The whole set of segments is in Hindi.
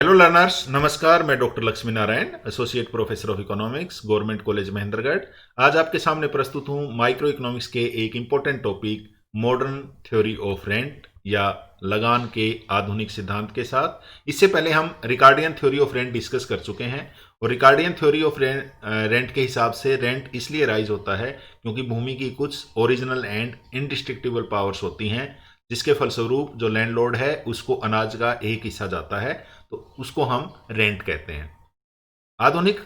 हेलो लर्नर्स, नमस्कार। मैं doctor Lakshmi Narayan, associate professor of economics, government college Mahendragarh. आज आपके सामने प्रस्तुत हूं माइक्रो इकोनॉमिक्स के एक important topic modern theory of rent या लगान के आधुनिक सिद्धांत के साथ। इससे पहले हम Ricardian theory of rent discuss कर चुके हैं और रिकार्डियन थ्योरी ऑफ रेंट के हिसाब से रेंट इसलिए राइज होता है क्योंकि भूमि की कुछ ओरिजिनल एंड इनडिस्ट्रक्टिबल पावर्स होती हैं, जिसके फलस्वरूप जो लैंडलॉर्ड है उसको अनाज का एक हिस्सा जाता है, तो उसको हम रेंट कहते हैं। आधुनिक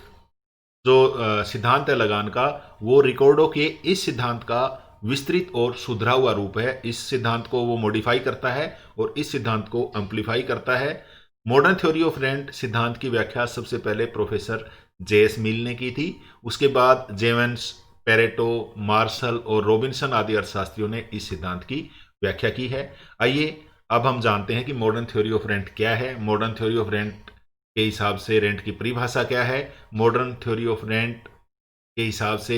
जो सिद्धांत है लगान का, वो रिकॉर्डो के इस सिद्धांत का विस्तृत और सुधरा हुआ रूप है। इस सिद्धांत को वो मॉडिफाई करता है और इस सिद्धांत को एम्पलीफाई करता है। मॉडर्न थ्योरी ऑफ रेंट सिद्धांत की व्याख्या सबसे पहले प्रोफेसर जे.एस. मिल ने की थी। उसके बाद जेवंस, पेरेटो, मार्शल और रॉबिन्सन आदि अर्थशास्त्रियों ने इस सिद्धांत की व्याख्या की है। आइए अब हम जानते हैं कि मॉडर्न थ्योरी ऑफ रेंट क्या है। मॉडर्न थ्योरी ऑफ रेंट के हिसाब से रेंट की परिभाषा क्या है, मॉडर्न थ्योरी ऑफ रेंट के हिसाब से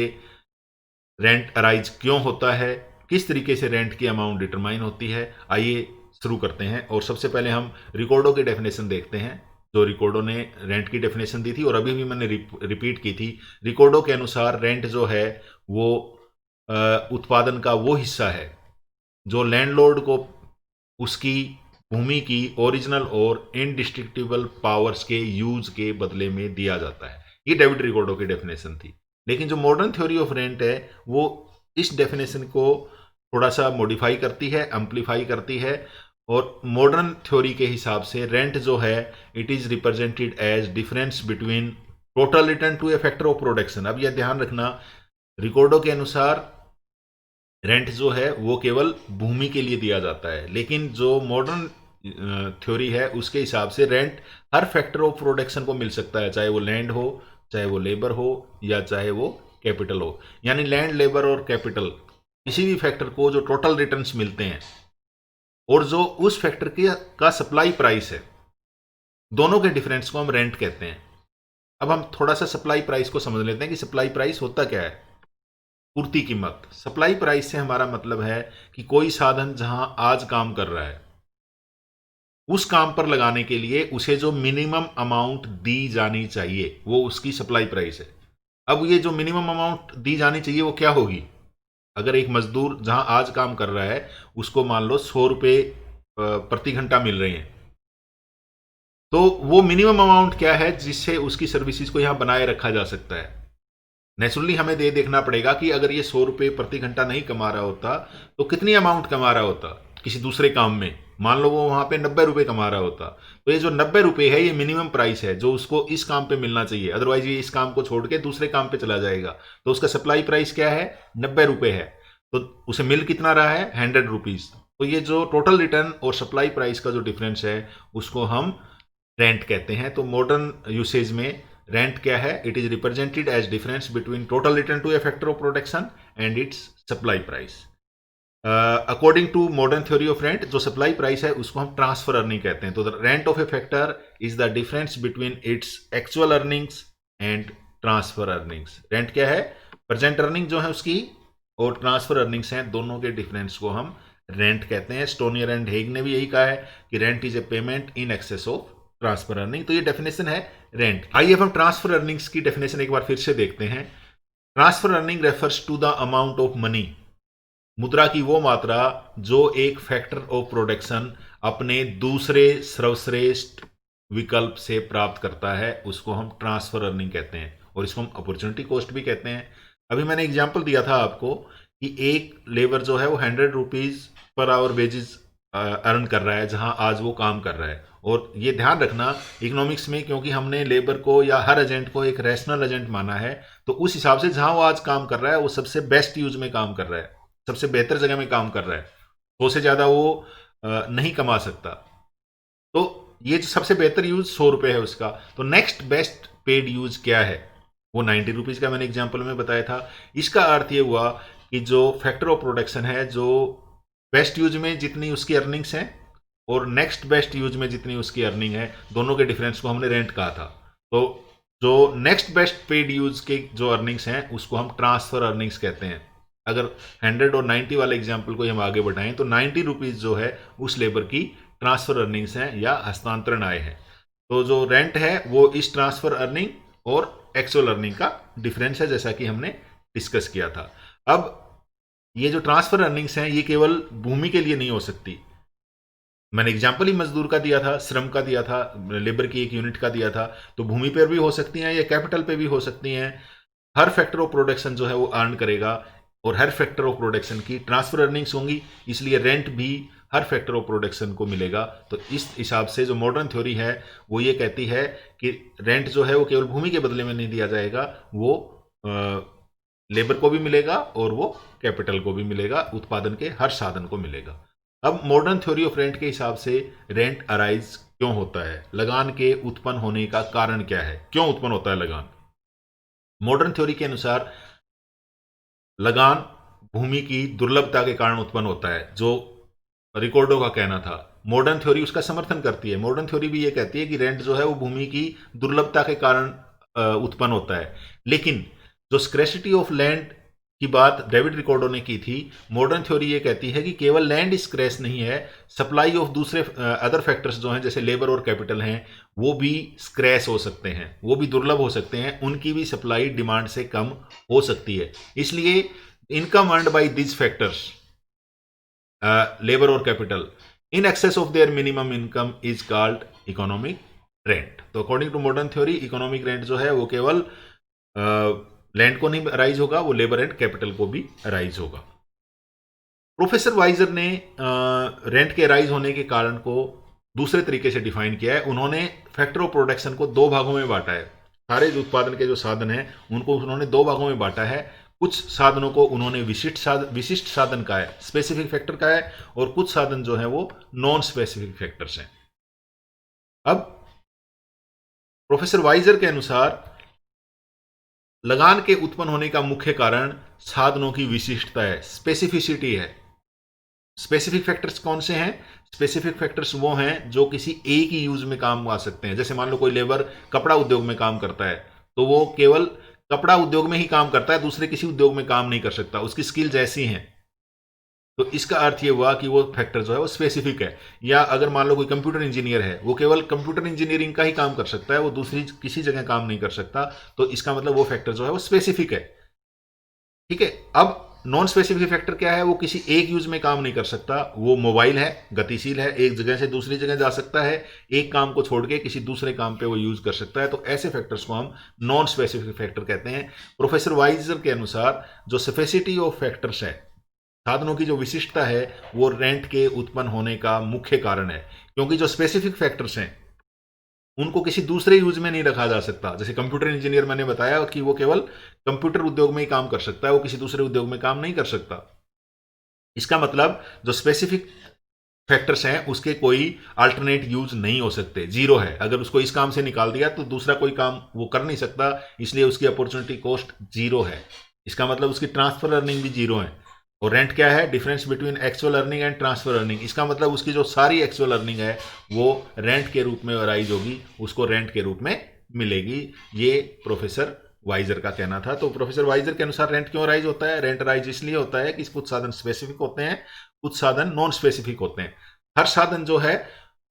रेंट अराइज क्यों होता है, किस तरीके से रेंट की अमाउंट डिटरमाइन होती है। आइए शुरू करते हैं और सबसे पहले हम रिकॉर्डो की डेफिनेशन देखते हैं। जो रिकॉर्डो ने रेंट की डेफिनेशन दी थी और अभी भी मैंने रिपीट की थी। रिकॉर्डो के अनुसार रेंट जो है वो उत्पादन का वो हिस्सा है जो लैंडलॉर्ड को उसकी भूमि की ओरिजिनल और इनडिस्ट्रक्टिबल पावर्स के यूज के बदले में दिया जाता है। ये डेविड रिकॉर्डो की डेफिनेशन थी। लेकिन जो मॉडर्न थ्योरी ऑफ रेंट है वो इस डेफिनेशन को थोड़ा सा मॉडिफाई करती है, एम्पलीफाई करती है। और मॉडर्न थ्योरी के हिसाब से रेंट जो है it is represented as difference between total return to a factor of production. अब यह ध्यान रखना, रिकॉर्डो के अनुसार रेंट जो है वो केवल भूमि के लिए दिया जाता है, लेकिन जो मॉडर्न थ्योरी है उसके हिसाब से rent her factor of production को मिल सकता है, चाहे वो लैंड हो, चाहे वो लेबर हो, या चाहे वो कैपिटल हो। यानी लैंड, लेबर और कैपिटल, किसी भी फैक्टर को जो टोटल रिटर्न्स मिलते हैं और जो उस फैक्टर का सप्लाई प्राइस है, दोनों के डिफरेंस को हम रेंट कहते हैं। अब हम थोड़ा सा सप्लाई प्राइस को समझ लेते हैं कि सप्लाई प्राइस होता क्या है। पूर्ति कीमत। सप्लाई प्राइस से हमारा मतलब है कि कोई साधन जहां आज काम कर रहा है उस काम पर लगाने के लिए उसे जो मिनिमम अमाउंट दी जानी चाहिए वो उसकी सप्लाई प्राइस है। अब ये जो मिनिमम अमाउंट दी जानी चाहिए वो क्या होगी? अगर एक मजदूर जहां आज काम कर रहा है उसको मान लो 100 रुपये प्रति घंटा मिल रहे हैं, तो वो मिनिमम अमाउंट क्या है जिससे उसकी सर्विसेज को यहां बनाए रखा जा सकता है। नेचुरली हमें देखना पड़ेगा कि अगर ये 100 रुपये प्रति घंटा नहीं कमा रहा होता तो कितनी अमाउंट कमा रहा होता किसी दूसरे काम में। मान लो वो वहां पे 90 रुपये कमा रहा होता, तो ये जो 90 रुपये है ये मिनिमम प्राइस है जो उसको इस काम पे मिलना चाहिए, अदरवाइज ये इस काम को छोड़ के दूसरे काम पे चला जाएगा। तो उसका सप्लाई प्राइस क्या है? 90 रुपये है। तो उसे मिल कितना रहा है? 100 रुपीज। तो ये जो टोटल रिटर्न और सप्लाई प्राइस का जो डिफरेंस है उसको हम रेंट कहते हैं। तो मॉडर्न यूसेज में रेंट क्या है? It is represented as difference between total return to a factor of production and its supply price. According to modern theory of rent, जो सप्लाई प्राइस है उसको हम ट्रांसफर अर्निंग कहते हैं। तो the rent of a factor is the difference between its actual earnings and transfer earnings. Rent क्या है? प्रेजेंट अर्निंग जो है उसकी और ट्रांसफर अर्निंग्स हैं, दोनों के डिफरेंस को हम रेंट कहते हैं। स्टोनियर एंड हेग ने भी यही कहा है कि rent is a payment in excess of transfer earning. तो ये डेफिनेशन है रेंट। आइए अब हम ट्रांसफर अर्निंग्स की डेफिनेशन एक बार फिर से देखते हैं। Transfer earning refers to the amount of money, मुद्रा की वो मात्रा जो एक फैक्टर ऑफ प्रोडक्शन अपने दूसरे सर्वश्रेष्ठ विकल्प से प्राप्त करता है, उसको हम ट्रांसफर अर्निंग कहते हैं और इसको हम अपॉर्चुनिटी कॉस्ट भी कहते हैं। अभी मैंने एग्जांपल दिया था आपको कि एक लेबर जो है वो 100 rupees per hour wages earn कर रहा है जहां आज वो काम कर रहा है। और ये ध्यान रखना इकोनॉमिक्स में, क्योंकि हमने लेबर को या हर एजेंट को एक रैशनल एजेंट माना है, तो उस हिसाब से जहां वो आज काम कर रहा है वो सबसे बेस्ट यूज में काम कर रहा है, सबसे बेहतर जगह में काम कर रहा है। 100 से ज्यादा वो नहीं कमा सकता। तो ये जो सबसे बेहतर यूज 100 रुपये है उसका। तो नेक्स्ट बेस्ट पेड यूज क्या है? वो 90 रुपीज का मैंने एग्जाम्पल में बताया था। इसका अर्थ ये हुआ कि जो फैक्टर ऑफ प्रोडक्शन है, जो बेस्ट यूज में जितनी उसकी अर्निंग्स हैं और नेक्स्ट बेस्ट यूज में जितनी उसकी अर्निंग है, दोनों के डिफरेंस को हमने रेंट कहा था। तो जो नेक्स्ट बेस्ट पेड यूज के जो अर्निंग्स हैं उसको हम ट्रांसफर अर्निंग्स कहते हैं। अगर 100 और 90 वाले एग्जाम्पल को हम आगे बढ़ाएं तो 90 रुपीज जो है उस लेबर की ट्रांसफर अर्निंग्स हैं या हस्तांतरण आय है। तो जो रेंट है वो इस ट्रांसफर अर्निंग और एक्चुअल अर्निंग का डिफरेंस है, जैसा कि हमने डिस्कस किया था। अब ये जो ट्रांसफर अर्निंग्स हैं ये केवल भूमि के लिए नहीं हो सकती। मैंने एग्जाम्पल ही मजदूर का दिया था, श्रम का दिया था, लेबर की एक यूनिट का दिया था। तो भूमि पर भी हो सकती हैं या कैपिटल पे भी हो सकती हैं। हर फैक्टर ऑफ प्रोडक्शन जो है वो अर्न करेगा और हर फैक्टर ऑफ प्रोडक्शन की ट्रांसफर अर्निंग्स होंगी, इसलिए रेंट भी हर फैक्टर ऑफ प्रोडक्शन को मिलेगा। तो इस हिसाब से जो मॉडर्न थ्योरी है वो ये कहती है कि रेंट जो है वो केवल भूमि के बदले में नहीं दिया जाएगा, वो लेबर को भी मिलेगा और वो कैपिटल को भी मिलेगा, उत्पादन के हर साधन को मिलेगा। अब मॉडर्न थ्योरी ऑफ रेंट के हिसाब से रेंट अराइज क्यों होता है, लगान के उत्पन्न होने का कारण क्या है, क्यों उत्पन्न होता है लगान। मॉडर्न थ्योरी के अनुसार लगान भूमि की दुर्लभता के कारण उत्पन्न होता है, जो रिकॉर्डो का कहना था। मॉडर्न थ्योरी उसका समर्थन करती है। मॉडर्न थ्योरी भी ये कहती है कि रेंट जो है वो भूमि की दुर्लभता के कारण उत्पन्न होता है। लेकिन जो स्क्रैसिटी ऑफ लैंड की बात डेविड रिकॉर्डो ने की थी, मॉडर्न थ्योरी ये कहती है कि केवल लैंड स्क्रैच नहीं है, सप्लाई ऑफ दूसरे अदर फैक्टर्स जो हैं जैसे लेबर और कैपिटल हैं वो भी स्क्रैच हो सकते हैं, वो भी दुर्लभ हो सकते हैं, उनकी भी सप्लाई डिमांड से कम हो सकती है। इसलिए income earned by this factors, labour और capital, in excess of their minimum income is called economic rent. तो according to modern theory economic rent जो है वो केवल लैंड को नहीं अराइज होगा, वो लेबर एंड कैपिटल को भी अराइज होगा। प्रोफेसर वाइजर ने रेंट के अराइज होने के कारण को दूसरे तरीके से डिफाइन किया है। उन्होंने फैक्टर ऑफ प्रोडक्शन को दो भागों में बांटा है। सारे जो उत्पादन के जो साधन हैं उनको उन्होंने दो भागों में बांटा है। कुछ साधनों को उन्होंने विशिष्ट साधन का है, स्पेसिफिक फैक्टर का है, और कुछ साधन जो है वो नॉन स्पेसिफिक फैक्टर्स हैं। अब प्रोफेसर वाइजर के अनुसार लगान के उत्पन्न होने का मुख्य कारण साधनों की विशिष्टता है, स्पेसिफिसिटी है। स्पेसिफिक फैक्टर्स कौन से हैं? स्पेसिफिक फैक्टर्स वो हैं जो किसी एक ही यूज में काम आ सकते हैं। जैसे मान लो कोई लेबर कपड़ा उद्योग में काम करता है तो वो केवल कपड़ा उद्योग में ही काम करता है, दूसरे किसी उद्योग में काम नहीं कर सकता, उसकी स्किल्स ऐसी हैं। तो इसका अर्थ ये हुआ कि वो फैक्टर जो है वो स्पेसिफिक है। या अगर मान लो कोई कंप्यूटर इंजीनियर है, वो केवल कंप्यूटर इंजीनियरिंग का ही काम कर सकता है, वो दूसरी किसी जगह काम नहीं कर सकता, तो इसका मतलब वो फैक्टर जो है वो स्पेसिफिक है। ठीक है। अब नॉन स्पेसिफिक फैक्टर क्या है? वो किसी एक यूज में काम नहीं कर सकता, वो मोबाइल है, गतिशील है, एक जगह से दूसरी जगह जा सकता है, एक काम को छोड़ के किसी दूसरे काम पे वो यूज कर सकता है। तो ऐसे फैक्टर्स को हम नॉन स्पेसिफिक फैक्टर कहते हैं। प्रोफेसर वाइजर के अनुसार जो स्पेसिटी ऑफ फैक्टर्स है, साधनों की जो विशिष्टता है, वो रेंट के उत्पन्न होने का मुख्य कारण है। क्योंकि जो स्पेसिफिक फैक्टर्स हैं उनको किसी दूसरे यूज में नहीं रखा जा सकता। जैसे कंप्यूटर इंजीनियर मैंने बताया कि वो केवल कंप्यूटर उद्योग में ही काम कर सकता है, वो किसी दूसरे उद्योग में काम नहीं कर सकता। इसका मतलब जो स्पेसिफिक फैक्टर्स हैं उसके कोई अल्टरनेट यूज नहीं हो सकते, जीरो है। अगर उसको इस काम से निकाल दिया तो दूसरा कोई काम वो कर नहीं सकता, इसलिए उसकी अपॉर्चुनिटी कॉस्ट जीरो है। इसका मतलब उसकी ट्रांसफर अर्निंग भी जीरो है। और रेंट क्या है? Difference between actual earning and transfer earning. इसका मतलब उसकी जो सारी एक्चुअल अर्निंग है वो रेंट के रूप में अराइज होगी, उसको रेंट के रूप में मिलेगी। ये प्रोफेसर वाइजर का कहना था। तो प्रोफेसर वाइजर के अनुसार रेंट क्यों अराइज होता है? रेंट अराइज इसलिए होता है कि कुछ साधन स्पेसिफिक होते हैं, कुछ साधन नॉन स्पेसिफिक होते हैं। हर साधन जो है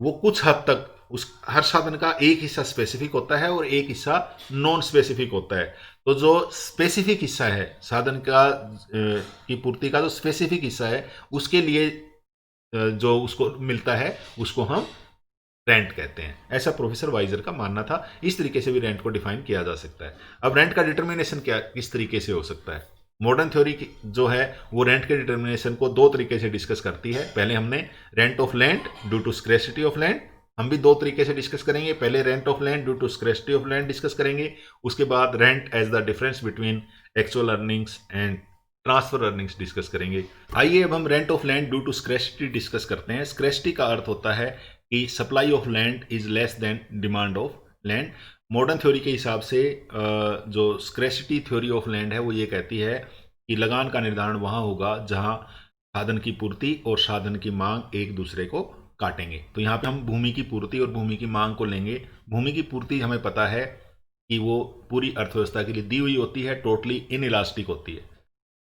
वो कुछ हद तक उस हर साधन का एक हिस्सा स्पेसिफिक होता है और एक हिस्सा नॉन स्पेसिफिक होता है। तो जो स्पेसिफिक हिस्सा है साधन का की पूर्ति का, जो स्पेसिफिक हिस्सा है उसके लिए जो उसको मिलता है उसको हम रेंट कहते हैं। ऐसा प्रोफेसर वाइजर का मानना था। इस तरीके से भी रेंट को डिफाइन किया जा सकता है। अब रेंट का डिटर्मिनेशन क्या किस तरीके से हो सकता है? मॉडर्न थ्योरी जो है वो रेंट के डिटर्मिनेशन को दो तरीके से डिस्कस करती है। पहले हमने rent of land due to scarcity of land, हम भी दो तरीके से डिस्कस करेंगे। पहले rent of land due to scarcity of land discuss करेंगे, उसके बाद rent as the difference between actual earnings and transfer earnings discuss करेंगे। आइए अब हम rent of land due to scarcity discuss करते हैं। स्क्रैसिटी का अर्थ होता है कि supply of land is less than demand of land. Modern theory के हिसाब से जो स्क्रैसिटी थ्योरी ऑफ लैंड है वो ये कहती है कि लगान का निर्धारण वहां होगा जहां साधन की पूर्ति और साधन की मांग एक दूसरे को काटेंगे। तो यहाँ पे हम भूमि की पूर्ति और भूमि की मांग को लेंगे। भूमि की पूर्ति हमें पता है कि वो पूरी अर्थव्यवस्था के लिए दी हुई होती है, टोटली इन इलास्टिक होती है।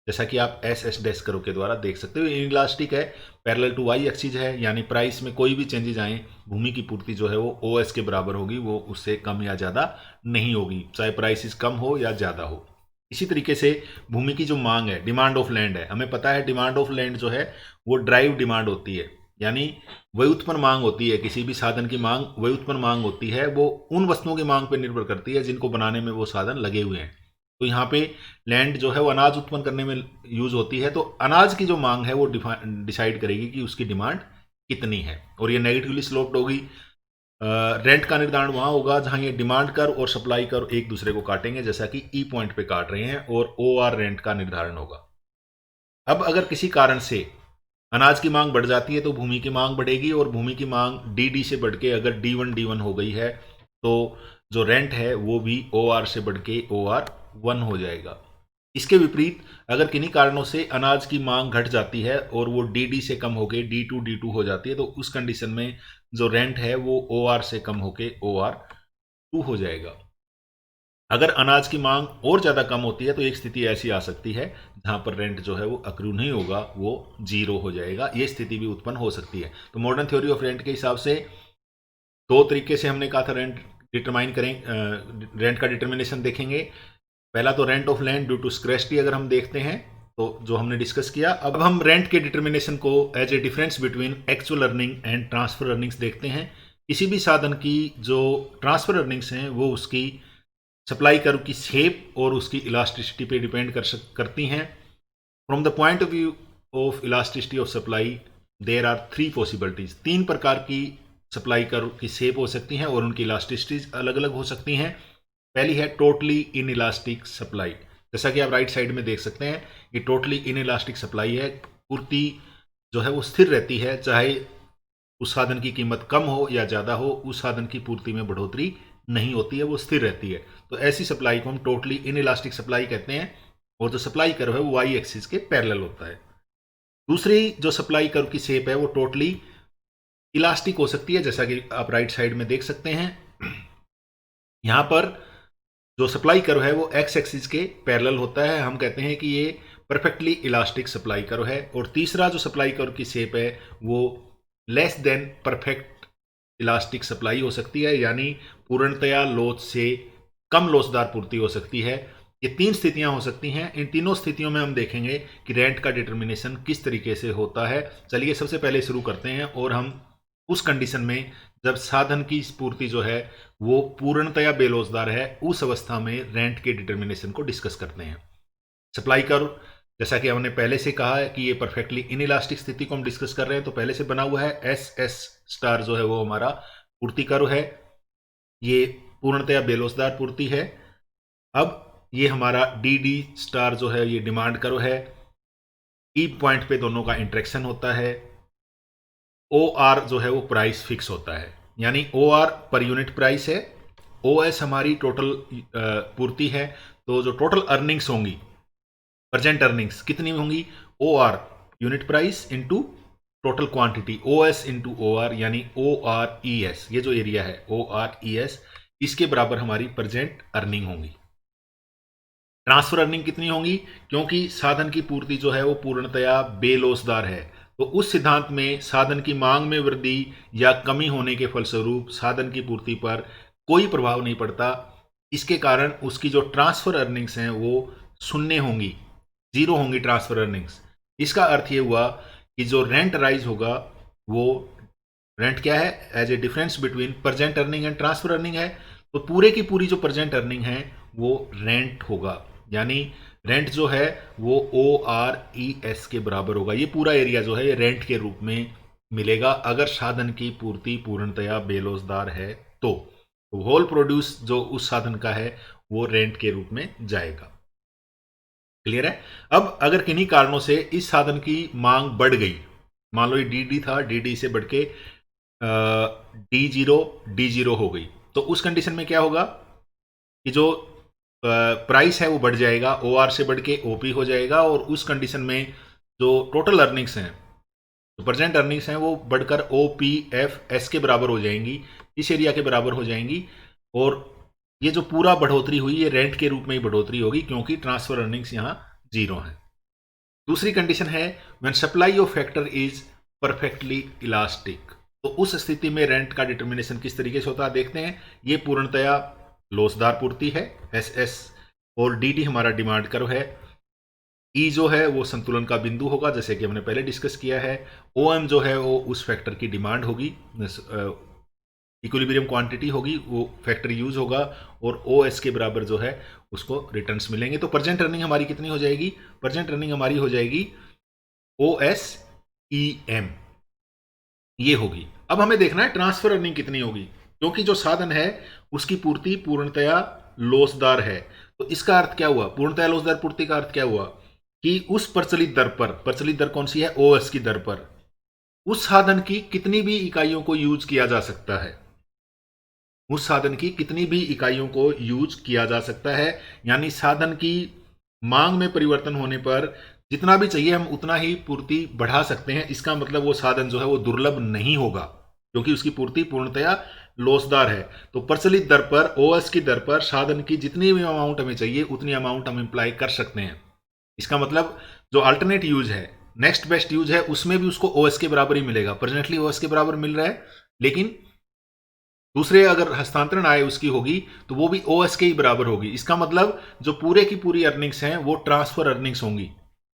जैसा कि आप एस एस डैश करो के द्वारा देख सकते हो। इनइलास्टिक है, पैरेलल टू वाई एक्सिस है, यानी प्राइस में कोई भी चेंजेज आए, भूमि की पूर्ति जो है वो ओ एस के बराबर होगी, वो उससे कम या ज़्यादा नहीं होगी, चाहे प्राइसिस कम हो या ज़्यादा हो। इसी तरीके से भूमि की जो मांग है, डिमांड ऑफ लैंड है, हमें पता है डिमांड ऑफ लैंड जो है वो ड्राइव डिमांड होती है, यानी व्युत्पन्न मांग होती है। किसी भी साधन की मांग व्युत्पन्न मांग होती है, वो उन वस्तुओं की मांग पर निर्भर करती है जिनको बनाने में वो साधन लगे हुए हैं। तो यहाँ पे लैंड जो है वो अनाज उत्पन्न करने में यूज होती है, तो अनाज की जो मांग है वो डिसाइड करेगी कि उसकी डिमांड कितनी है, और ये नेगेटिवली स्लोप्ड होगी। रेंट का निर्धारण वहां होगा जहां ये डिमांड कर और सप्लाई कर एक दूसरे को काटेंगे, जैसा कि ई पॉइंट पे काट रहे हैं, और ओ आर रेंट का निर्धारण होगा। अब अगर किसी कारण से अनाज की मांग बढ़ जाती है तो भूमि की मांग बढ़ेगी, और भूमि की मांग डी डी से बढ़ के अगर D1 हो गई है तो जो रेंट है वो भी ओ आर से बढ़ के OR1 हो जाएगा। इसके विपरीत अगर किन्हीं कारणों से अनाज की मांग घट जाती है और वो डी से कम होके D2 हो जाती है, तो उस कंडीशन में जो रेंट है वो OR से कम होके OR2 हो जाएगा। अगर अनाज की मांग और ज़्यादा कम होती है तो एक स्थिति ऐसी आ सकती है जहां पर रेंट जो है वो अक्रू नहीं होगा, वो 0 हो जाएगा। ये स्थिति भी उत्पन्न हो सकती है। तो मॉडर्न थ्योरी ऑफ रेंट के हिसाब से दो तरीके से हमने कहा था रेंट डिटरमाइन करें, रेंट का डिटर्मिनेशन देखेंगे। पहला तो rent of land due to scarcity अगर हम देखते हैं तो जो हमने डिस्कस किया। अब हम रेंट के डिटर्मिनेशन को as a difference between actual earning and transfer earnings देखते हैं। किसी भी साधन की जो ट्रांसफर अर्निंग्स हैं वो उसकी सप्लाई कर्व की शेप और उसकी इलास्टिसिटी पे डिपेंड करती हैं। From the point of view of elasticity of supply there are 3 possibilities. 3 प्रकार की सप्लाई कर्व की शेप हो सकती हैं और उनकी इलास्टिसिटीज अलग अलग हो सकती हैं। पहली है टोटली इन इलास्टिक सप्लाई, जैसा कि आप राइट साइड में देख सकते हैं कि टोटली इन इलास्टिक सप्लाई है। पूर्ति जो है वो स्थिर रहती है, चाहे उस साधन की कीमत कम हो या ज़्यादा हो, उस साधन की पूर्ति में बढ़ोतरी नहीं होती है, वो स्थिर रहती है। तो ऐसी सप्लाई को हम टोटली इन इलास्टिक सप्लाई कहते हैं, और जो सप्लाई कर्व है वो वाई एक्सिस के पैरेलल होता है। दूसरी जो सप्लाई कर्व की शेप है वो टोटली इलास्टिक हो सकती है, जैसा कि आप राइट साइड में देख सकते हैं। यहां पर जो सप्लाई कर्व है वो एक्स एक्सिस के पैरेलल होता है, हम कहते हैं कि ये परफेक्टली इलास्टिक सप्लाई कर्व है। और तीसरा जो सप्लाई कर्व की शेप है वो less than perfect elastic supply हो सकती है, यानी पूर्णतया लोच से कम लोचदार पूर्ति हो सकती है। ये 3 स्थितियां हो सकती हैं। इन तीनों स्थितियों में हम देखेंगे कि रेंट का डिटर्मिनेशन किस तरीके से होता है। चलिए सबसे पहले शुरू करते हैं, और हम उस कंडीशन में जब साधन की पूर्ति जो है वो पूर्णतया बेलोचदार है, उस अवस्था में रेंट के डिटर्मिनेशन को डिस्कस करते हैं। सप्लाई कर्व, जैसा कि हमने पहले से कहा है कि ये परफेक्टली इनइलास्टिक स्थिति को हम डिस्कस कर रहे हैं, तो पहले से बना हुआ है। एस एस स्टार जो है वो हमारा पूर्ति कर्व है, ये पूर्णतया बेलोचदार पूर्ति है। अब ये हमारा डी डी स्टार जो है ये डिमांड कर्व है। ई पॉइंट पे दोनों का इंटरेक्शन होता है। ओ आर जो है वो प्राइस फिक्स होता है, यानी O R per unit price है। ओ एस हमारी टोटल पूर्ति है। तो जो टोटल अर्निंग्स होंगी, प्रेजेंट अर्निंग्स कितनी होंगी, O R unit price into total quantity, O S into O R, यानी ओ आर ई एस, ये जो एरिया है ओ आर ई एस, इसके बराबर हमारी प्रेजेंट अर्निंग होंगी। ट्रांसफर अर्निंग कितनी होंगी, क्योंकि साधन की पूर्ति जो है वो पूर्णतया बेलोचदार है, तो उस सिद्धांत में साधन की मांग में वृद्धि या कमी होने के फलस्वरूप साधन की पूर्ति पर कोई प्रभाव नहीं पड़ता। इसके कारण उसकी जो ट्रांसफर अर्निंग्स हैं वो शून्य होंगी, 0 होंगी ट्रांसफर अर्निंग्स। इसका अर्थ ये हुआ कि जो रेंट राइज होगा वो रेंट क्या है, as a difference between present earning and transfer earning है। तो पूरे की पूरी जो प्रेजेंट अर्निंग है वो रेंट होगा, यानी रेंट जो है वो ORES के बराबर होगा। ये पूरा एरिया जो है ये रेंट के रूप में मिलेगा अगर साधन की पूर्ति पूर्णतया बेलोचदार है। तो होल प्रोड्यूस जो उस साधन का है वो रेंट के रूप में जाएगा। क्लियर है। अब अगर किन्हीं कारणों से इस साधन की मांग बढ़ गई, मान लो ये DD था, DD से बढ़ के D0 हो गई, तो उस कंडीशन में क्या होगा कि जो प्राइस है वो बढ़ जाएगा, OR से बढ़ के OP हो जाएगा, और उस कंडीशन में जो टोटल अर्निंग्स हैं, जो प्रेजेंट अर्निंग्स हैं वो बढ़कर OPFS के बराबर हो जाएंगी, इस एरिया के बराबर हो जाएंगी। और ये जो पूरा बढ़ोतरी हुई ये रेंट के रूप में ही बढ़ोतरी होगी, क्योंकि ट्रांसफर अर्निंग्स यहाँ 0 है। दूसरी कंडीशन है when supply of factor is perfectly elastic. तो उस स्थिति में रेंट का डिटर्मिनेशन किस तरीके से होता है देखते हैं। ये पूर्णतया लोचदार पूर्ति है, एस एस, और डी डी हमारा डिमांड कर्व है। ई जो है वो संतुलन का बिंदु होगा जैसे कि हमने पहले डिस्कस किया है। ओ एम जो है वो उस फैक्टर की डिमांड होगी, इक्विलिब्रियम क्वांटिटी होगी, वो फैक्टर यूज होगा, और ओ एस के बराबर जो है उसको रिटर्न्स मिलेंगे। तो प्रेजेंट अर्निंग हमारी कितनी हो जाएगी? प्रेजेंट अर्निंग हमारी हो जाएगी ओ एस ई एम, ये होगी। अब हमें देखना है ट्रांसफर अर्निंग कितनी होगी, क्योंकि जो साधन है उसकी पूर्ति पूर्णतया लोचदार है। तो इसका अर्थ क्या हुआ? पूर्णतया लोचदार पूर्ति का अर्थ क्या हुआ कि उस प्रचलित दर पर, प्रचलित दर कौन सी है? ओ एस की दर पर उस साधन की कितनी भी इकाइयों को यूज किया जा सकता है, उस साधन की कितनी भी इकाइयों को यूज किया जा सकता है। यानी साधन की मांग में परिवर्तन होने पर जितना भी चाहिए हम उतना ही पूर्ति बढ़ा सकते हैं। इसका मतलब वो साधन जो है वो दुर्लभ नहीं होगा, क्योंकि उसकी पूर्ति पूर्णतया लोचदार है। तो प्रचलित दर पर, ओएस की दर पर साधन की जितनी भी अमाउंट हमें चाहिए उतनी अमाउंट हम इम्प्लाई कर सकते हैं। इसका मतलब जो अल्टरनेट यूज है, नेक्स्ट बेस्ट यूज है, उसमें भी उसको ओएस के बराबर ही मिलेगा। प्रेजेंटली ओएस के बराबर मिल रहा है, लेकिन दूसरे अगर हस्तांतरण आय उसकी होगी तो वो भी ओएस के ही बराबर होगी। इसका मतलब जो पूरे की पूरी अर्निंग्स हैं वो ट्रांसफर अर्निंग्स होंगी,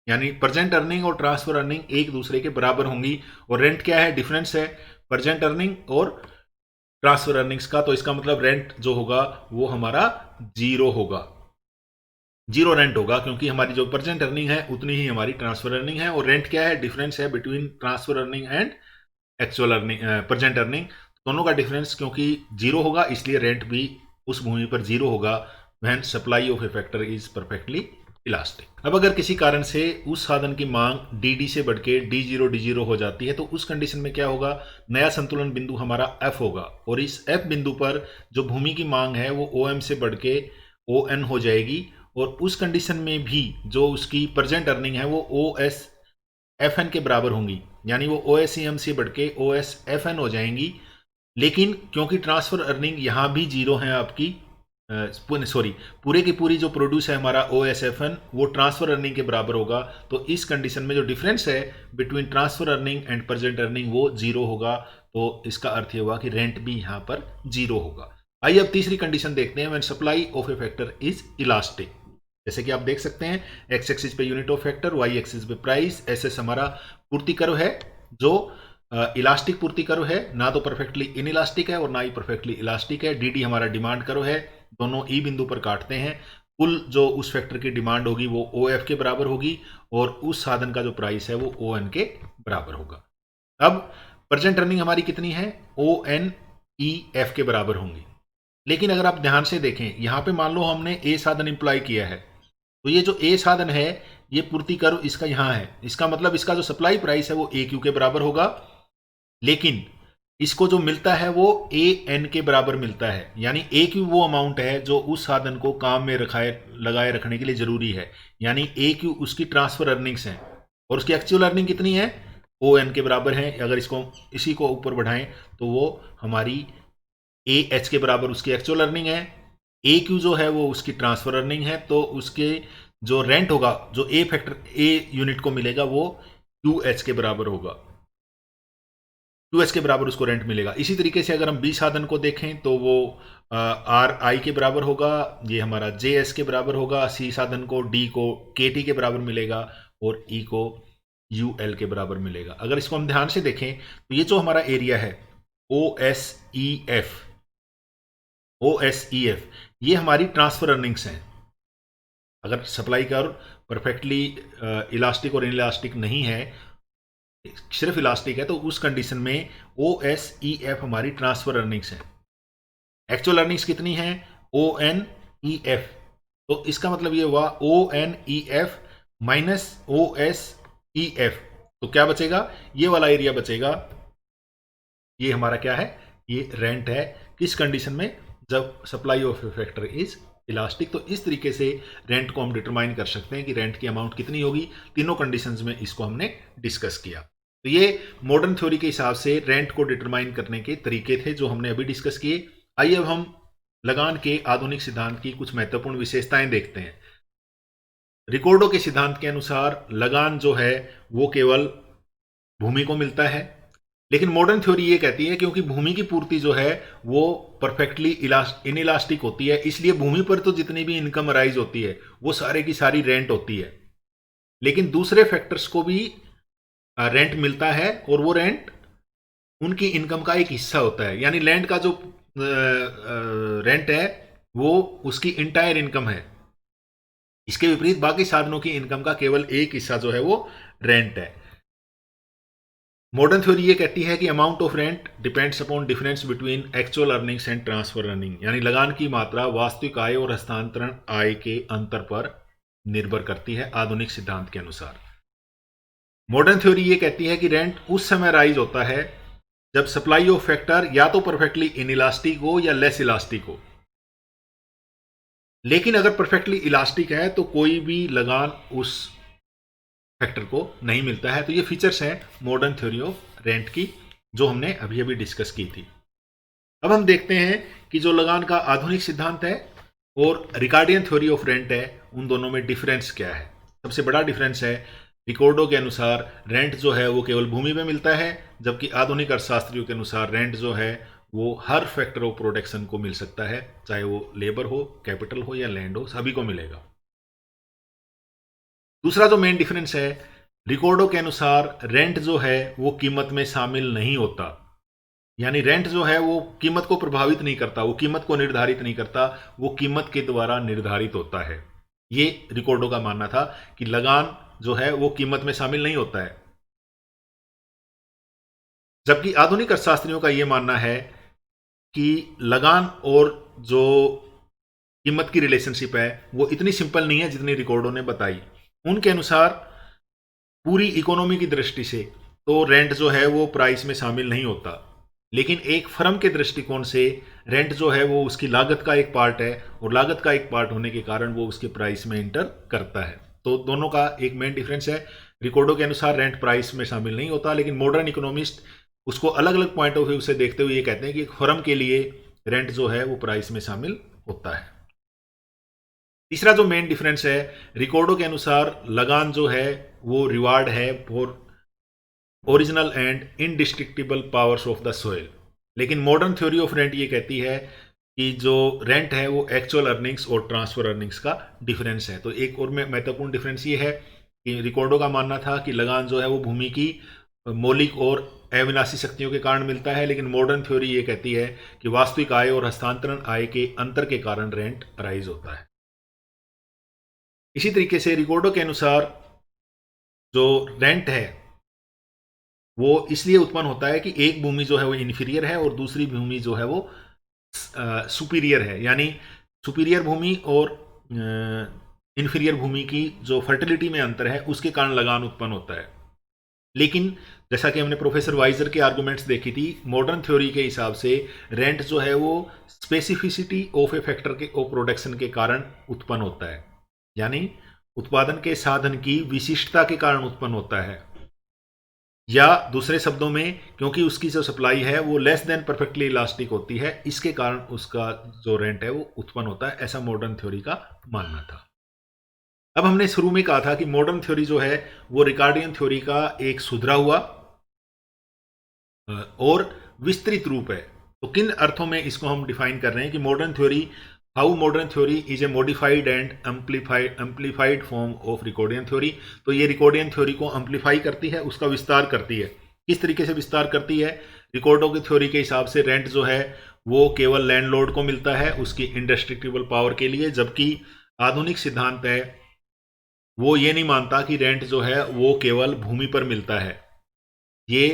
यानी प्रेजेंट अर्निंग और ट्रांसफर अर्निंग एक दूसरे के बराबर होंगी। और रेंट क्या है? डिफरेंस है प्रेजेंट अर्निंग और ट्रांसफर अर्निंग्स का। तो इसका मतलब रेंट जो होगा वो हमारा जीरो होगा, जीरो रेंट होगा, क्योंकि हमारी जो प्रेजेंट अर्निंग है उतनी ही हमारी ट्रांसफर अर्निंग है। और रेंट क्या है? डिफरेंस है between transfer earning and actual earning, present earning. दोनों का डिफरेंस क्योंकि जीरो होगा, इसलिए रेंट भी उस भूमि पर जीरो होगा when supply of a factor is perfectly elastic. अब अगर किसी कारण से उस साधन की मांग डी डी से बढ़ के डी जीरो हो जाती है, तो उस कंडीशन में क्या होगा? नया संतुलन बिंदु हमारा एफ होगा, और इस एफ बिंदु पर जो भूमि की मांग है वो ओ एम से बढ़ के ओ एन हो जाएगी। और उस कंडीशन में भी जो उसकी प्रेजेंट अर्निंग है वो ओ एस एफ एन के बराबर होंगी, यानी वो ओ एस सी एम से बढ़ के ओ एस एफ एन हो जाएंगी। लेकिन क्योंकि ट्रांसफर अर्निंग यहां भी जीरो है आपकी, सॉरी, पूरे की पूरी जो प्रोड्यूस है हमारा ओ एस एफ एन वो ट्रांसफर अर्निंग के बराबर होगा। तो इस कंडीशन में जो डिफरेंस है between transfer earning and present earning वो जीरो होगा। तो इसका अर्थ ये हुआ कि रेंट भी यहां पर जीरो होगा। आइए अब तीसरी कंडीशन देखते हैं, when supply of a factor is elastic. जैसे कि आप देख सकते हैं, एक्स एक्सिस पे unit of factor, Y axis पे प्राइस, एस एस हमारा पूर्ति कर्व है जो इलास्टिक पूर्ति कर्व है, ना तो परफेक्टली इन इलास्टिक है और ना ही परफेक्टली इलास्टिक है। डी डी हमारा डिमांड कर्व है, दोनों ई बिंदु पर काटते हैं। कुल जो उस फैक्टर की डिमांड होगी वो ओ एफ के बराबर होगी, और उस साधन का जो प्राइस है वो ओ एन के बराबर होगा। अब प्रेजेंट अर्निंग हमारी कितनी है? ओ एन ई एफ के बराबर होंगी। लेकिन अगर आप ध्यान से देखें, यहां पे मान लो हमने ए साधन इंप्लाई किया है, तो ये जो ए साधन है ये पूर्ति कर्व इसका यहां है। इसका मतलब इसका जो सप्लाई प्राइस है वो ए क्यू के बराबर होगा, लेकिन इसको जो मिलता है वो ए एन के बराबर मिलता है। यानी ए क्यू वो अमाउंट है जो उस साधन को काम में लगाए रखने के लिए जरूरी है, यानी ए क्यू उसकी ट्रांसफर अर्निंग्स हैं, और उसकी एक्चुअल अर्निंग कितनी है? ओ एन के बराबर है। अगर इसको इसी को ऊपर बढ़ाएं तो वो हमारी ए एच के बराबर उसकी एक्चुअल अर्निंग है, ए क्यू जो है वो उसकी ट्रांसफर अर्निंग है। तो उसके जो रेंट होगा, जो ए फैक्टर ए यूनिट को मिलेगा वो क्यू एच के बराबर होगा, क्यू एच के बराबर उसको रेंट मिलेगा। इसी तरीके से अगर हम बी साधन को देखें तो वो आर आई के बराबर होगा, ये हमारा जे एस के बराबर होगा। सी साधन को डी को के टी के बराबर मिलेगा, और ई को यू एल के बराबर मिलेगा। अगर इसको हम ध्यान से देखें तो ये जो हमारा एरिया है O S E F, O S E F, ये हमारी ट्रांसफर अर्निंग्स हैं। अगर सप्लाई कर्व परफेक्टली इलास्टिक और इनइलास्टिक नहीं है, सिर्फ इलास्टिक है, तो उस कंडीशन में ओ एस ई एफ हमारी ट्रांसफर अर्निंग्स है। एक्चुअल अर्निंग्स कितनी है? O N E F. तो इसका मतलब ये हुआ O N E F minus O S E F. तो क्या बचेगा? ये वाला एरिया बचेगा। ये हमारा क्या है? ये रेंट है। किस कंडीशन में? जब supply of a factor is elastic. तो इस तरीके से रेंट को हम डिटरमाइन कर सकते हैं कि रेंट की अमाउंट कितनी होगी। तीनों कंडीशंस में इसको हमने डिस्कस किया। तो ये मॉडर्न थ्योरी के हिसाब से रेंट को डिटरमाइन करने के तरीके थे जो हमने अभी डिस्कस किए। आइए अब हम लगान के आधुनिक सिद्धांत की कुछ महत्वपूर्ण विशेषताएं देखते हैं। रिकॉर्डो के सिद्धांत के अनुसार लगान जो है वो केवल भूमि को मिलता है, लेकिन मॉडर्न थ्योरी ये कहती है क्योंकि भूमि की पूर्ति जो है वो परफेक्टली इनइलास्टिक होती है, इसलिए भूमि पर तो जितनी भी इनकम अराइज होती है वो सारे की सारी रेंट होती है, लेकिन दूसरे फैक्टर्स को भी रेंट मिलता है और वो रेंट उनकी इनकम का एक हिस्सा होता है। यानी लैंड का जो रेंट है वो उसकी इंटायर इनकम है। इसके विपरीत बाकी साधनों की इनकम का केवल एक हिस्सा जो है वो रेंट है। मॉडर्न थ्योरी ये कहती है कि amount of rent depends upon difference between actual earnings and transfer earning, यानी लगान की मात्रा वास्तविक आय और हस्तांतरण आय के अंतर पर निर्भर करती है आधुनिक सिद्धांत के अनुसार। मॉडर्न थ्योरी ये कहती है कि रेंट उस समय राइज होता है जब सप्लाई ऑफ फैक्टर या तो परफेक्टली इनइलास्टिक हो या लेस इलास्टिक हो, लेकिन अगर परफेक्टली इलास्टिक है तो कोई भी लगान उस फैक्टर को नहीं मिलता है। तो ये फीचर्स हैं मॉडर्न थ्योरी ऑफ रेंट की जो हमने अभी अभी डिस्कस की थी। अब हम देखते हैं कि जो लगान का आधुनिक सिद्धांत है और रिकार्डियन थ्योरी ऑफ रेंट है उन दोनों में डिफरेंस क्या है। सबसे बड़ा डिफरेंस है, रिकॉर्डो के अनुसार रेंट जो है वो केवल भूमि में मिलता है, जबकि आधुनिक अर्थशास्त्रियों के अनुसार रेंट जो है वो हर फैक्टर ऑफ प्रोडक्शन को मिल सकता है, चाहे वो लेबर हो, कैपिटल हो या लैंड हो, सभी को मिलेगा। दूसरा जो मेन डिफरेंस है, रिकॉर्डो के अनुसार रेंट जो है वो कीमत में शामिल नहीं होता, यानी रेंट जो है वो कीमत को प्रभावित नहीं करता, वो कीमत को निर्धारित नहीं करता, वो कीमत के द्वारा निर्धारित होता है। ये रिकॉर्डो का मानना था कि लगान जो है वो कीमत में शामिल नहीं होता है, जबकि आधुनिक अर्थशास्त्रियों का यह मानना है कि लगान और जो कीमत की रिलेशनशिप है वो इतनी सिंपल नहीं है जितनी रिकॉर्डो ने बताई। उनके अनुसार पूरी इकोनॉमी की दृष्टि से तो रेंट जो है वो प्राइस में शामिल नहीं होता, लेकिन एक फर्म के दृष्टिकोण से रेंट जो है वो उसकी लागत का एक पार्ट है और लागत का एक पार्ट होने के कारण वो उसके प्राइस में इंटर करता है। तो दोनों का एक मेन डिफरेंस है। रिकॉर्डो के अनुसार रेंट प्राइस में शामिल नहीं होता, लेकिन मॉडर्न इकोनॉमिस्ट उसको अलग अलग पॉइंट ऑफ व्यू से देखते हुए ये कहते हैं कि एक फर्म के लिए रेंट जो है वो प्राइस में शामिल होता है। तीसरा जो मेन डिफरेंस है, रिकॉर्डो के अनुसार लगान जो है वो रिवार्ड है for original and indestructible powers of the soil, लेकिन मॉडर्न थ्योरी ऑफ रेंट ये कहती है कि जो रेंट है वो एक्चुअल अर्निंग्स और ट्रांसफर अर्निंग्स का डिफरेंस है। तो एक और महत्वपूर्ण डिफरेंस ये है कि रिकॉर्डो का मानना था कि लगान जो है वो भूमि की मौलिक और अविनाशी शक्तियों के कारण मिलता है, लेकिन मॉडर्न थ्योरी ये कहती है कि वास्तविक आय और हस्तांतरण आय के अंतर के कारण रेंट अराइज होता है। इसी तरीके से रिकॉर्डो के अनुसार जो रेंट है वो इसलिए उत्पन्न होता है कि एक भूमि जो है वो इन्फीरियर है और दूसरी भूमि जो है वो सुपीरियर है, यानी सुपीरियर भूमि और इन्फीरियर भूमि की जो फर्टिलिटी में अंतर है उसके कारण लगान उत्पन्न होता है। लेकिन जैसा कि हमने प्रोफेसर वाइजर के आर्गुमेंट्स देखी थी, मॉडर्न थ्योरी के हिसाब से रेंट जो है वो स्पेसिफिसिटी ऑफ ए फैक्टर के ऑफ प्रोडक्शन के कारण उत्पन्न होता है, यानी उत्पादन के साधन की विशिष्टता के कारण उत्पन्न होता है, या दूसरे शब्दों में क्योंकि उसकी जो सप्लाई है वो लेस देन परफेक्टली इलास्टिक होती है, इसके कारण उसका जो रेंट है वो उत्पन्न होता है, ऐसा मॉडर्न थ्योरी का मानना था। अब हमने शुरू में कहा था कि मॉडर्न थ्योरी जो है वो रिकार्डियन थ्योरी का एक सुधरा हुआ और विस्तृत रूप है। तो किन अर्थों में इसको हम डिफाइन कर रहे हैं कि modern theory, how modern theory is a modified and amplified form of Ricardian theory. तो ये रिकॉर्डियन थ्योरी को एम्प्लीफाई करती है, उसका विस्तार करती है। किस तरीके से विस्तार करती है? रिकॉर्डो की थ्योरी के हिसाब से रेंट जो है वो केवल लैंडलॉर्ड को मिलता है उसकी इंडेस्ट्रक्टिबल पावर के लिए, जबकि आधुनिक सिद्धांत है वो ये नहीं मानता कि रेंट जो है वो केवल भूमि पर मिलता है। ये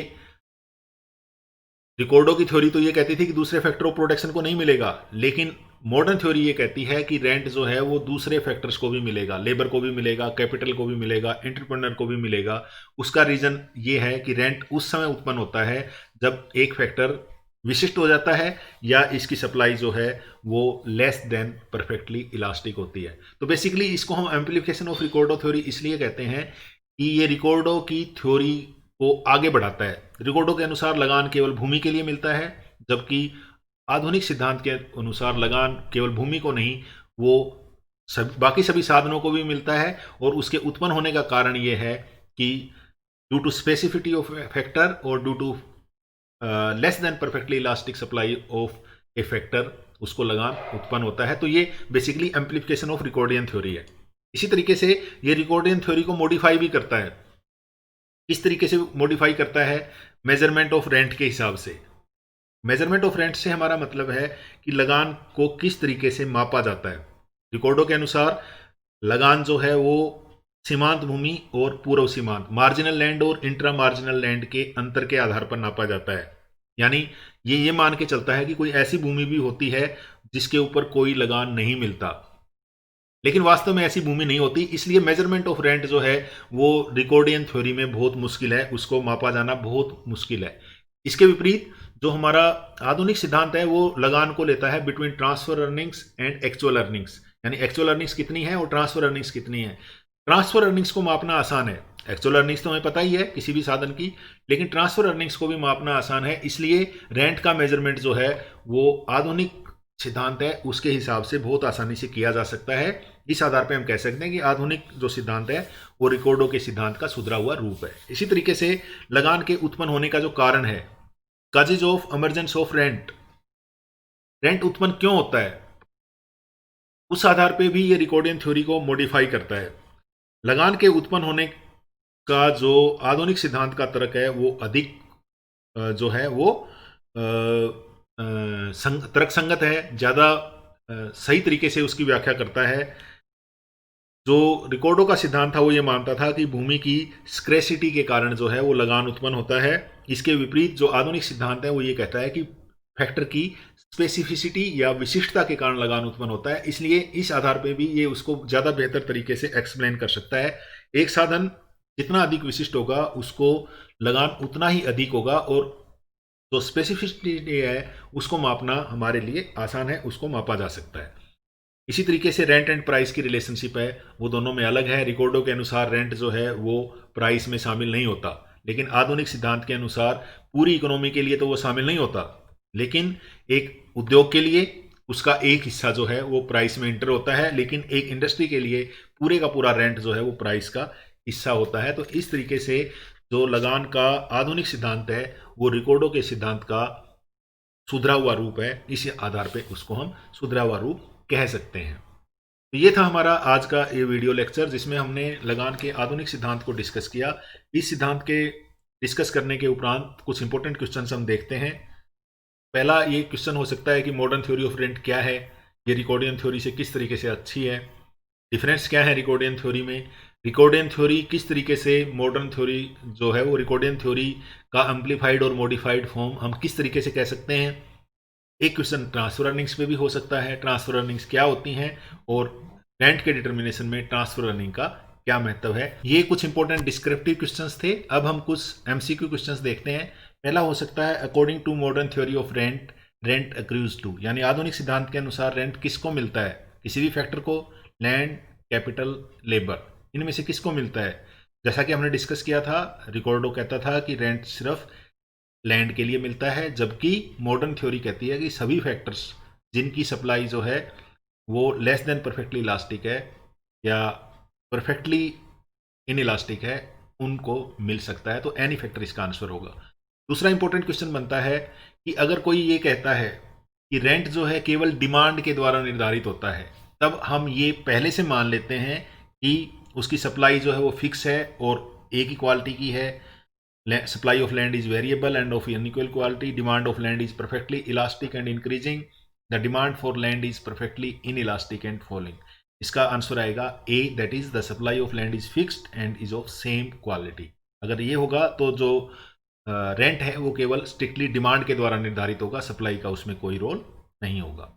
रिकॉर्डो की थ्योरी तो ये कहती थी कि दूसरे फैक्टर ऑफ प्रोडक्शन को नहीं मिलेगा, लेकिन मॉडर्न थ्योरी ये कहती है कि रेंट जो है वो दूसरे फैक्टर्स को भी मिलेगा, लेबर को भी मिलेगा, कैपिटल को भी मिलेगा, एंटरप्रेन्योर को भी मिलेगा। उसका रीजन ये है कि रेंट उस समय उत्पन्न होता है जब एक फैक्टर विशिष्ट हो जाता है या इसकी सप्लाई जो है वो लेस देन परफेक्टली इलास्टिक होती है। तो बेसिकली इसको हम एम्प्लीफिकेशन ऑफ रिकॉर्डो थ्योरी इसलिए कहते हैं कि ये रिकॉर्डो की थ्योरी को आगे बढ़ाता है। रिकॉर्डो के अनुसार लगान केवल भूमि के लिए मिलता है, जबकि आधुनिक सिद्धांत के अनुसार लगान केवल भूमि को नहीं, वो सब बाकी सभी साधनों को भी मिलता है, और उसके उत्पन्न होने का कारण ये है कि due to specificity of factor और due to less than perfectly elastic supply of a factor, उसको लगान उत्पन्न होता है। तो ये basically amplification of Ricardian theory है। इसी तरीके से ये रिकॉर्डियन थ्योरी को मॉडिफाई भी करता है। किस तरीके से मॉडिफाई करता है? मेजरमेंट ऑफ रेंट के हिसाब से। मेजरमेंट ऑफ रेंट से हमारा मतलब है कि लगान को किस तरीके से मापा जाता है। रिकॉर्डों के अनुसार लगान जो है वो सीमांत भूमि और पूर्व सीमांत, मार्जिनल लैंड और इंट्रा मार्जिनल लैंड के अंतर के आधार पर नापा जाता है। यानी ये मान के चलता है कि कोई ऐसी भूमि भी होती है जिसके ऊपर कोई लगान नहीं मिलता, लेकिन वास्तव में ऐसी भूमि नहीं होती। इसलिए मेजरमेंट ऑफ रेंट जो है वो रिकॉर्डियन थ्योरी में बहुत मुश्किल है, उसको मापा जाना बहुत मुश्किल है। इसके विपरीत जो हमारा आधुनिक सिद्धांत है वो लगान को लेता है between transfer earnings and actual earnings, यानी एक्चुअल अर्निंग्स कितनी है और ट्रांसफर अर्निंग्स कितनी है। ट्रांसफर अर्निंग्स को मापना आसान है, एक्चुअल अर्निंग्स तो हमें पता ही है किसी भी साधन की, लेकिन ट्रांसफर अर्निंग्स को भी मापना आसान है। इसलिए रेंट का मेजरमेंट जो है वो आधुनिक सिद्धांत है उसके हिसाब से बहुत आसानी से किया जा सकता है। इस आधार पर हम कह सकते हैं कि आधुनिक जो सिद्धांत है वो रिकॉर्डो के सिद्धांत का सुधरा हुआ रूप है। इसी तरीके से लगान के उत्पन्न होने का जो कारण है, causes of emergence of rent, rent उत्पन्न क्यों होता है, उस आधार पे भी ये रिकॉर्डियन थ्योरी को मॉडिफाई करता है। लगान के उत्पन्न होने का जो आधुनिक सिद्धांत का तर्क है वो अधिक जो है वो तर्क संगत है, ज़्यादा सही तरीके से उसकी व्याख्या करता है। जो रिकॉर्डो का सिद्धांत था वो ये मानता था कि भूमि की स्क्रेसिटी के कारण जो है वो लगान उत्पन्न होता है। इसके विपरीत जो आधुनिक सिद्धांत है वो ये कहता है कि फैक्टर की स्पेसिफिसिटी या विशिष्टता के कारण लगान उत्पन्न होता है। इसलिए इस आधार पर भी ये उसको ज़्यादा बेहतर तरीके से एक्सप्लेन कर सकता है। एक साधन जितना अधिक विशिष्ट होगा उसको लगान उतना ही अधिक होगा, और जो स्पेसिफिसिटी है उसको मापना हमारे लिए आसान है, उसको मापा जा सकता है। इसी तरीके से रेंट एंड प्राइस की रिलेशनशिप है वो दोनों में अलग है। रिकॉर्डो के अनुसार रेंट जो है वो प्राइस में शामिल नहीं होता, लेकिन आधुनिक सिद्धांत के अनुसार पूरी इकोनॉमी के लिए तो वो शामिल नहीं होता, लेकिन एक उद्योग के लिए उसका एक हिस्सा जो है वो प्राइस में इंटर होता है, लेकिन एक इंडस्ट्री के लिए पूरे का पूरा रेंट जो है वो प्राइस का हिस्सा होता है। तो इस तरीके से जो लगान का आधुनिक सिद्धांत है वो रिकॉर्डो के सिद्धांत का सुधरा हुआ रूप है। इस आधार पे उसको हम सुधरा हुआ रूप कह सकते हैं। तो ये था हमारा आज का ये वीडियो लेक्चर जिसमें हमने लगान के आधुनिक सिद्धांत को डिस्कस किया। इस सिद्धांत के डिस्कस करने के उपरांत कुछ इंपॉर्टेंट क्वेश्चंस हम देखते हैं। पहला ये क्वेश्चन हो सकता है कि मॉडर्न थ्योरी ऑफ रेंट क्या है, ये रिकॉर्डियन थ्योरी से किस तरीके से अच्छी है, डिफरेंस क्या है रिकॉर्डियन थ्योरी में, रिकॉर्डियन थ्योरी किस तरीके से मॉडर्न थ्योरी जो है वो रिकॉर्डियन थ्योरी का एम्प्लीफाइड और मॉडिफाइड फॉर्म हम किस तरीके से कह सकते हैं। एक क्वेश्चन ट्रांसफर अर्निंग्स पे भी हो सकता है, ट्रांसफर अर्निंग्स क्या होती हैं और रेंट के डिटर्मिनेशन में ट्रांसफर अर्निंग का क्या महत्व है। ये कुछ इंपॉर्टेंट डिस्क्रिप्टिव क्वेश्चंस थे। अब हम कुछ एमसीक्यू क्वेश्चंस देखते हैं। पहला हो सकता है according to modern theory of rent, rent accrues to, यानी आधुनिक सिद्धांत के अनुसार रेंट किसको मिलता है, किसी भी फैक्टर को, लैंड, कैपिटल, लेबर, इनमें से किसको मिलता है। जैसा कि हमने डिस्कस किया था, रिकॉर्डो कहता था कि रेंट सिर्फ लैंड के लिए मिलता है, जबकि मॉडर्न थ्योरी कहती है कि सभी फैक्टर्स जिनकी सप्लाई जो है वो लेस देन परफेक्टली इलास्टिक है या परफेक्टली इन इलास्टिक है उनको मिल सकता है। तो एनी फैक्टर इसका आंसर होगा। दूसरा इंपॉर्टेंट क्वेश्चन बनता है कि अगर कोई ये कहता है कि रेंट जो है केवल डिमांड के द्वारा निर्धारित होता है, तब हम ये पहले से मान लेते हैं कि उसकी सप्लाई जो है वो फिक्स है और एक ही क्वालिटी की है। Supply of land is variable and of unequal quality. Demand of land is perfectly elastic and increasing. The demand for land is perfectly inelastic and falling. इसका आंसर आएगा A, that is the supply of land is fixed and is of same quality. अगर ये होगा तो जो रेंट है वो केवल स्ट्रिक्टली डिमांड के द्वारा निर्धारित होगा, सप्लाई का उसमें कोई रोल नहीं होगा।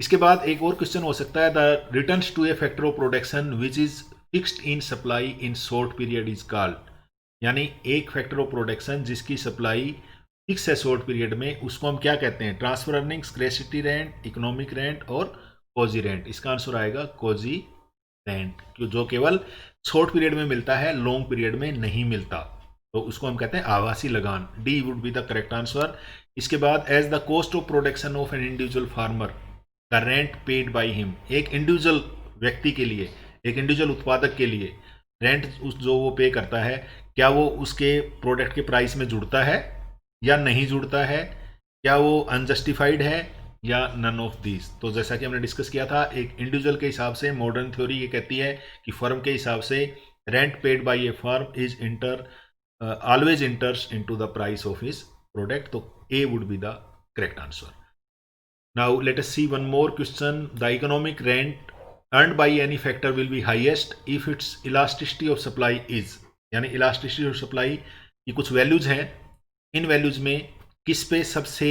इसके बाद एक और क्वेश्चन हो सकता है, the returns to a factor of production which is fixed in supply in short period is called, यानी एक फैक्टर ऑफ प्रोडक्शन जिसकी सप्लाई फिक्स है शॉर्ट पीरियड में, उसको हम क्या कहते हैं, transfer earning, scarcity rent, economic rent और कोजी रेंट। इसका आंसर आएगा कोजी रेंट, जो केवल शॉर्ट पीरियड में मिलता है, लॉन्ग पीरियड में नहीं मिलता, तो उसको हम कहते हैं आभासी लगान। D would be the correct answer. इसके बाद as the cost of production of an individual farmer the rent paid by him, एक इंडिविजुअल व्यक्ति के लिए, एक इंडिविजुअल उत्पादक के लिए रेंट उस जो वो पे करता है, क्या वो उसके प्रोडक्ट के प्राइस में जुड़ता है या नहीं जुड़ता है, क्या वो अनजस्टिफाइड है या नन ऑफ दीज। तो जैसा कि हमने डिस्कस किया था, एक इंडिविजुअल के हिसाब से मॉडर्न थ्योरी ये कहती है कि फर्म के हिसाब से rent paid by a firm is enter always enters into the price of his product. तो A would be the correct answer. Now let us see one more question. The economic rent earned by any factor will be highest if its elasticity of supply is, यानी elasticity of supply की कुछ वैल्यूज हैं, इन वैल्यूज में किस पे सबसे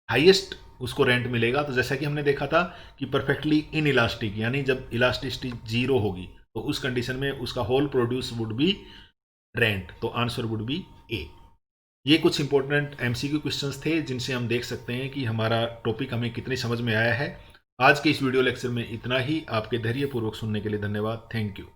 हाईएस्ट उसको रेंट मिलेगा। तो जैसा कि हमने देखा था कि परफेक्टली इन इलास्टिक, यानी जब इलास्टिसिटी जीरो होगी तो उस कंडीशन में उसका whole produce would be rent. तो आंसर वुड बी ए। ये कुछ इंपॉर्टेंट एमसीक्यू क्वेश्चंस थे जिनसे हम देख सकते हैं कि हमारा टॉपिक हमें कितनी समझ में आया है। आज के इस वीडियो लेक्चर में इतना ही। आपके धैर्यपूर्वक सुनने के लिए धन्यवाद। Thank you.